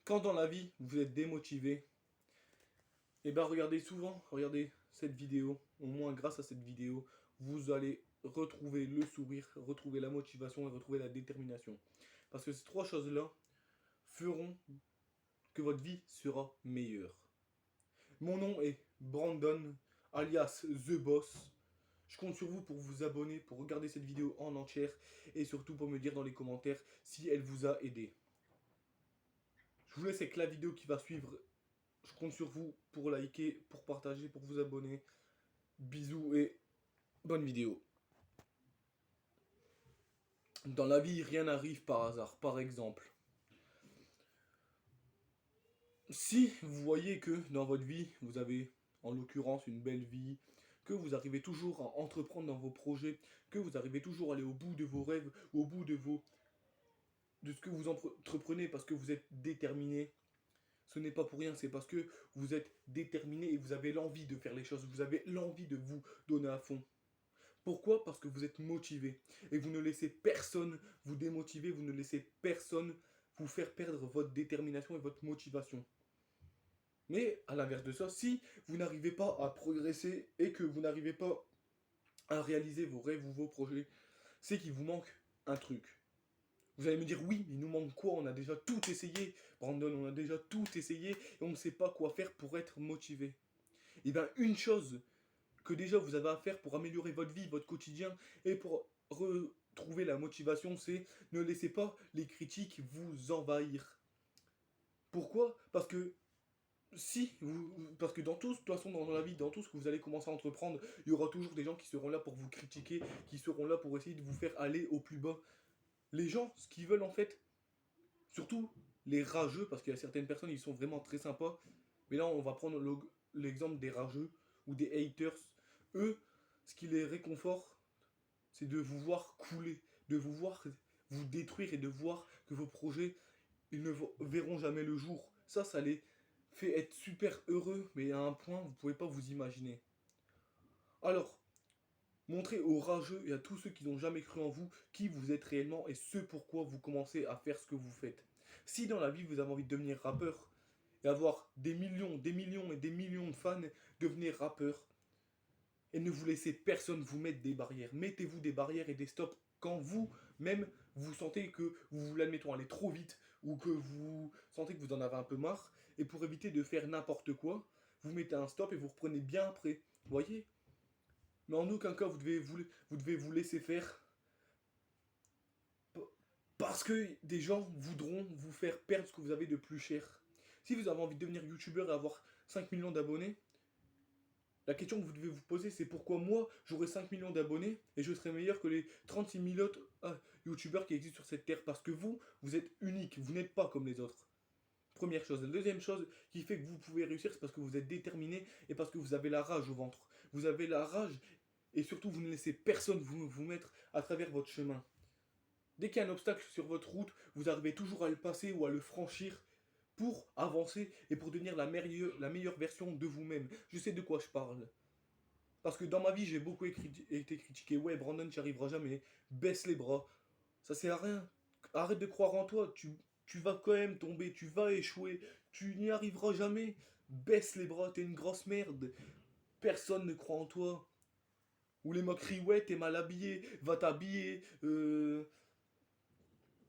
Quand dans la vie, vous êtes démotivé, et ben regardez cette vidéo. Au moins grâce à cette vidéo, vous allez retrouver le sourire, retrouver la motivation et retrouver la détermination. Parce que ces trois choses-là feront que votre vie sera meilleure. Mon nom est Brandon, alias The Boss. Je compte sur vous pour vous abonner, pour regarder cette vidéo en entière et surtout pour me dire dans les commentaires si elle vous a aidé. Je vous laisse avec la vidéo qui va suivre. Je compte sur vous pour liker, pour partager, pour vous abonner. Bisous et bonne vidéo. Dans la vie, rien n'arrive par hasard. Par exemple, si vous voyez que dans votre vie, vous avez en l'occurrence une belle vie, que vous arrivez toujours à entreprendre dans vos projets, que vous arrivez toujours à aller au bout de vos rêves, au bout de ce que vous entreprenez parce que vous êtes déterminé, ce n'est pas pour rien, c'est parce que vous êtes déterminé et vous avez l'envie de faire les choses, vous avez l'envie de vous donner à fond. Pourquoi? Parce que vous êtes motivé. Et vous ne laissez personne vous démotiver, vous ne laissez personne vous faire perdre votre détermination et votre motivation. Mais à l'inverse de ça, si vous n'arrivez pas à progresser et que vous n'arrivez pas à réaliser vos rêves ou vos projets, c'est qu'il vous manque un truc. Vous allez me dire, oui, mais il nous manque quoi? On a déjà tout essayé, Brandon, on a déjà tout essayé et on ne sait pas quoi faire pour être motivé. Et bien, une chose que déjà vous avez à faire pour améliorer votre vie, votre quotidien et pour retrouver la motivation, c'est ne laissez pas les critiques vous envahir. Pourquoi? Parce que dans tout, de toute façon, dans la vie, dans tout ce que vous allez commencer à entreprendre, il y aura toujours des gens qui seront là pour vous critiquer, qui seront là pour essayer de vous faire aller au plus bas. Les gens, ce qu'ils veulent en fait, surtout les rageux, parce qu'il y a certaines personnes, ils sont vraiment très sympas, mais là, on va prendre l'exemple des rageux ou des haters. Eux, ce qui les réconforte, c'est de vous voir couler, de vous voir vous détruire et de voir que vos projets, ils ne verront jamais le jour. Ça les fait être super heureux, mais à un point, vous ne pouvez pas vous imaginer. Alors, montrez aux rageux et à tous ceux qui n'ont jamais cru en vous qui vous êtes réellement et ce pourquoi vous commencez à faire ce que vous faites. Si dans la vie vous avez envie de devenir rappeur et avoir des millions et des millions de fans, devenez rappeur. Et ne vous laissez personne vous mettre des barrières. Mettez-vous des barrières et des stops quand vous-même vous sentez que vous voulez, admettons, aller trop vite ou que vous sentez que vous en avez un peu marre. Et pour éviter de faire n'importe quoi, vous mettez un stop et vous reprenez bien après. Vous voyez? Mais en aucun cas, vous devez vous laisser faire parce que des gens voudront vous faire perdre ce que vous avez de plus cher. Si vous avez envie de devenir youtubeur et avoir 5 millions d'abonnés, la question que vous devez vous poser, c'est pourquoi moi, j'aurai 5 millions d'abonnés et je serai meilleur que les 36 000 autres youtubeurs qui existent sur cette terre. Parce que vous êtes unique, vous n'êtes pas comme les autres. Première chose. La deuxième chose qui fait que vous pouvez réussir, c'est parce que vous êtes déterminé et parce que vous avez la rage au ventre. Vous avez la rage et surtout, vous ne laissez personne vous mettre à travers votre chemin. Dès qu'il y a un obstacle sur votre route, vous arrivez toujours à le passer ou à le franchir pour avancer et pour devenir la meilleure version de vous-même. Je sais de quoi je parle. Parce que dans ma vie, j'ai beaucoup été critiqué. Ouais, Brandon, tu n'y arriveras jamais. Baisse les bras. Ça sert à rien. Arrête de croire en toi. Tu vas quand même tomber. Tu vas échouer. Tu n'y arriveras jamais. Baisse les bras. T'es une grosse merde. Personne ne croit en toi. Ou les moqueries, ouais, t'es mal habillé. Va t'habiller.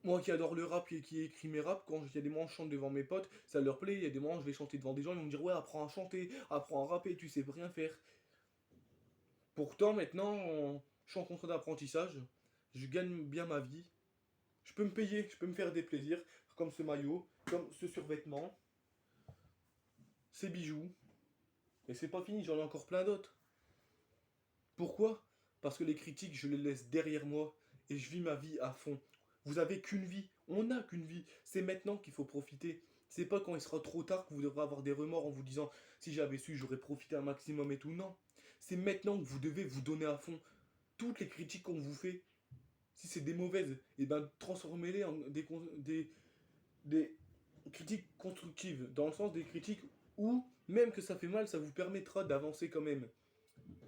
Moi qui adore le rap et qui écrit mes raps, quand il y a des moments où je chante devant mes potes, ça leur plaît. Il y a des moments où je vais chanter devant des gens, ils vont me dire ouais, apprends à chanter, apprends à rapper, tu sais rien faire. Pourtant, maintenant, je suis en contrat d'apprentissage, je gagne bien ma vie, je peux me payer, je peux me faire des plaisirs, comme ce maillot, comme ce survêtement, ces bijoux. Et c'est pas fini, j'en ai encore plein d'autres. Pourquoi? Parce que les critiques, je les laisse derrière moi et je vis ma vie à fond. Vous avez qu'une vie, on n'a qu'une vie, c'est maintenant qu'il faut profiter. C'est pas quand il sera trop tard que vous devrez avoir des remords en vous disant si j'avais su, j'aurais profité un maximum et tout. Non, c'est maintenant que vous devez vous donner à fond. Toutes les critiques qu'on vous fait, si c'est des mauvaises, et ben transformez-les en des critiques constructives, dans le sens des critiques où, même que ça fait mal, ça vous permettra d'avancer quand même.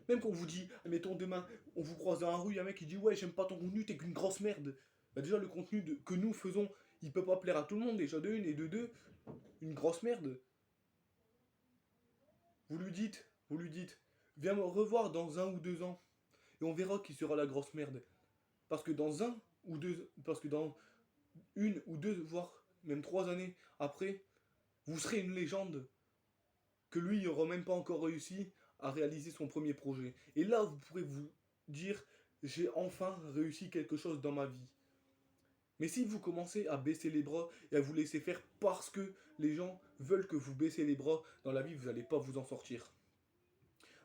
Même quand on vous dit, admettons demain, on vous croise dans la rue, il y a un mec qui dit ouais, j'aime pas ton contenu, t'es qu'une grosse merde. Bah déjà, le contenu que nous faisons, Il peut pas plaire à tout le monde, déjà de une, et de deux, une grosse merde. Vous lui dites, viens me revoir dans 1 ou 2 ans, et on verra qui sera la grosse merde. Parce que parce que dans 1 ou 2, voire même 3 années après, vous serez une légende que lui n'aura même pas encore réussi à réaliser son premier projet. Et là, vous pourrez vous dire, j'ai enfin réussi quelque chose dans ma vie. Mais si vous commencez à baisser les bras et à vous laisser faire parce que les gens veulent que vous baissez les bras, dans la vie, vous n'allez pas vous en sortir.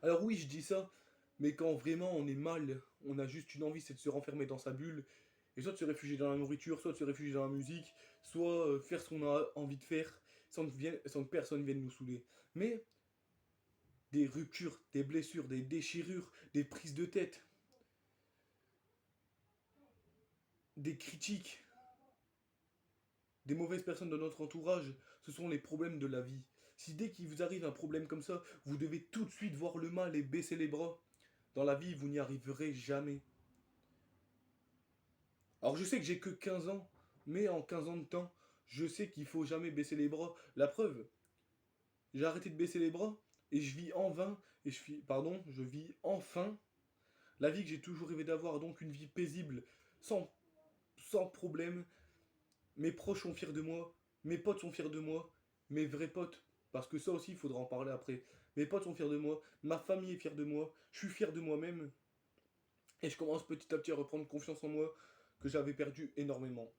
Alors oui, je dis ça, mais quand vraiment on est mal, on a juste une envie, c'est de se renfermer dans sa bulle, et soit de se réfugier dans la nourriture, soit de se réfugier dans la musique, soit faire ce qu'on a envie de faire sans que personne vienne nous saouler. Mais des ruptures, des blessures, des déchirures, des prises de tête, des critiques, des mauvaises personnes dans notre entourage, ce sont les problèmes de la vie. Si dès qu'il vous arrive un problème comme ça, vous devez tout de suite voir le mal et baisser les bras, dans la vie, vous n'y arriverez jamais. Alors je sais que j'ai que 15 ans, mais en 15 ans de temps, je sais qu'il faut jamais baisser les bras. La preuve, j'ai arrêté de baisser les bras et je vis en vain, je vis enfin la vie que j'ai toujours rêvé d'avoir, donc une vie paisible, sans, sans problème. Mes proches sont fiers de moi, mes potes sont fiers de moi, mes vrais potes, parce que ça aussi il faudra en parler après. Mes potes sont fiers de moi, ma famille est fière de moi, je suis fier de moi-même, et je commence petit à petit à reprendre confiance en moi que j'avais perdu énormément,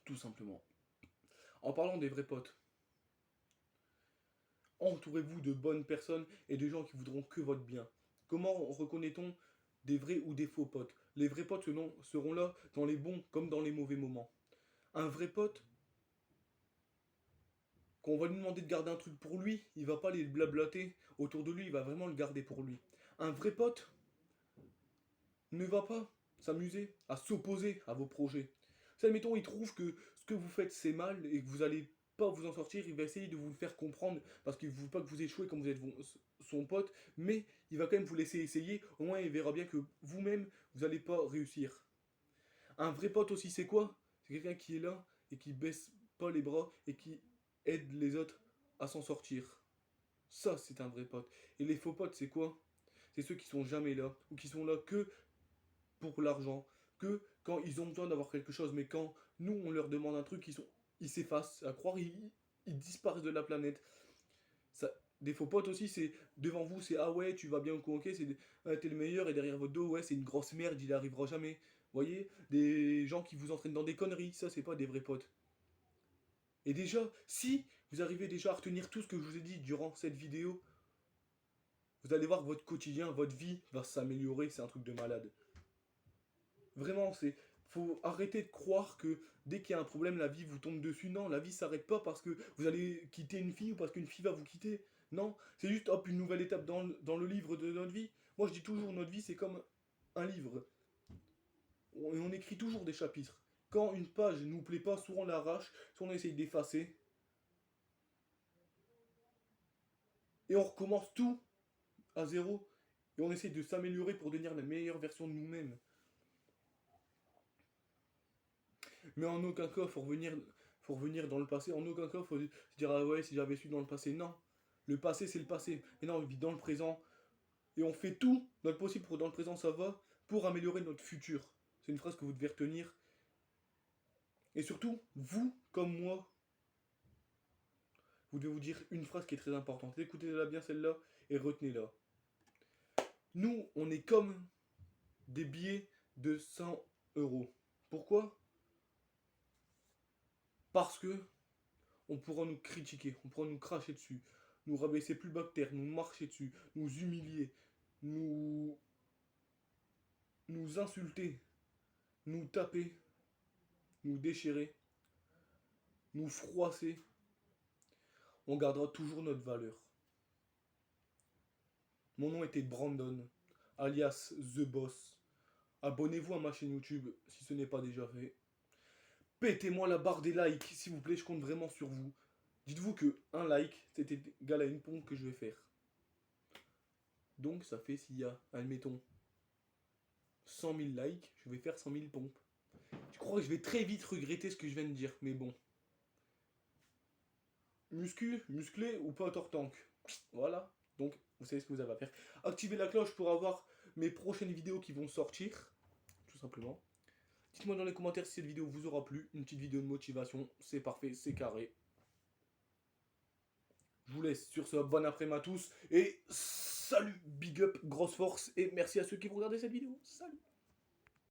tout simplement. En parlant des vrais potes, entourez-vous de bonnes personnes et de gens qui voudront que votre bien. Comment reconnaît-on des vrais ou des faux potes? Les vrais potes seront là dans les bons comme dans les mauvais moments. Un vrai pote, quand on va lui demander de garder un truc pour lui, il va pas les blablater autour de lui, il va vraiment le garder pour lui. Un vrai pote ne va pas s'amuser à s'opposer à vos projets. Si admettons, il trouve que ce que vous faites c'est mal et que vous allez pas vous en sortir, il va essayer de vous le faire comprendre parce qu'il ne veut pas que vous échouez comme vous êtes son pote, mais il va quand même vous laisser essayer, au moins il verra bien que vous-même vous n'allez pas réussir. Un vrai pote aussi c'est quoi? C'est quelqu'un qui est là et qui baisse pas les bras et qui aide les autres à s'en sortir. Ça c'est un vrai pote. Et les faux potes c'est quoi? C'est ceux qui sont jamais là ou qui sont là que pour l'argent, que quand ils ont besoin d'avoir quelque chose, mais quand nous on leur demande un truc, ils s'effacent, à croire ils disparaissent de la planète. Ça, des faux potes aussi, c'est devant vous, c'est ah ouais, tu vas bien ou quoi, ok, c'est ah, t'es le meilleur, et derrière votre dos, ouais, c'est une grosse merde, il arrivera jamais. Vous voyez, des gens qui vous entraînent dans des conneries, ça c'est pas des vrais potes. Et déjà, si vous arrivez déjà à retenir tout ce que je vous ai dit durant cette vidéo, vous allez voir que votre quotidien, votre vie va s'améliorer, c'est un truc de malade. Vraiment, faut arrêter de croire que dès qu'il y a un problème, la vie vous tombe dessus. Non, la vie s'arrête pas parce que vous allez quitter une fille ou parce qu'une fille va vous quitter. Non, c'est juste hop une nouvelle étape dans le livre de notre vie. Moi, je dis toujours, notre vie c'est comme un livre. On écrit toujours des chapitres. Quand une page nous plaît pas, soit on l'arrache, soit on essaye d'effacer. Et on recommence tout à zéro. Et on essaye de s'améliorer pour devenir la meilleure version de nous-mêmes. Mais en aucun cas, faut revenir dans le passé. En aucun cas, faut se dire, ah ouais, si j'avais su dans le passé. Non. Le passé, c'est le passé. Mais non, on vit dans le présent. Et on fait tout notre possible pour dans le présent, ça va, pour améliorer notre futur. C'est une phrase que vous devez retenir. Et surtout, vous, comme moi, vous devez vous dire une phrase qui est très importante. Écoutez-la bien celle-là et retenez-la. Nous, on est comme des billets de 100 euros. Pourquoi? Parce que on pourra nous critiquer, on pourra nous cracher dessus, nous rabaisser plus bas que terre, nous marcher dessus, nous humilier, nous, nous insulter, nous taper, nous déchirer, nous froisser. On gardera toujours notre valeur. Mon nom était Brandon, alias The Boss. Abonnez-vous à ma chaîne YouTube si ce n'est pas déjà fait. Pétez-moi la barre des likes, s'il vous plaît, je compte vraiment sur vous. Dites-vous que un like, c'est égal à une pompe que je vais faire. Donc ça fait s'il y a, admettons, 100 000 likes, je vais faire 100 000 pompes. Je crois que je vais très vite regretter ce que je viens de dire, mais bon. Musclé ou pas Tortank. Voilà. Donc, vous savez ce que vous avez à faire. Activez la cloche pour avoir mes prochaines vidéos qui vont sortir. Tout simplement. Dites-moi dans les commentaires si cette vidéo vous aura plu. Une petite vidéo de motivation. C'est parfait, c'est carré. Je vous laisse sur ce. Bon après-midi à tous. Et salut, big up, grosse force. Et merci à ceux qui vont regarder cette vidéo. Salut.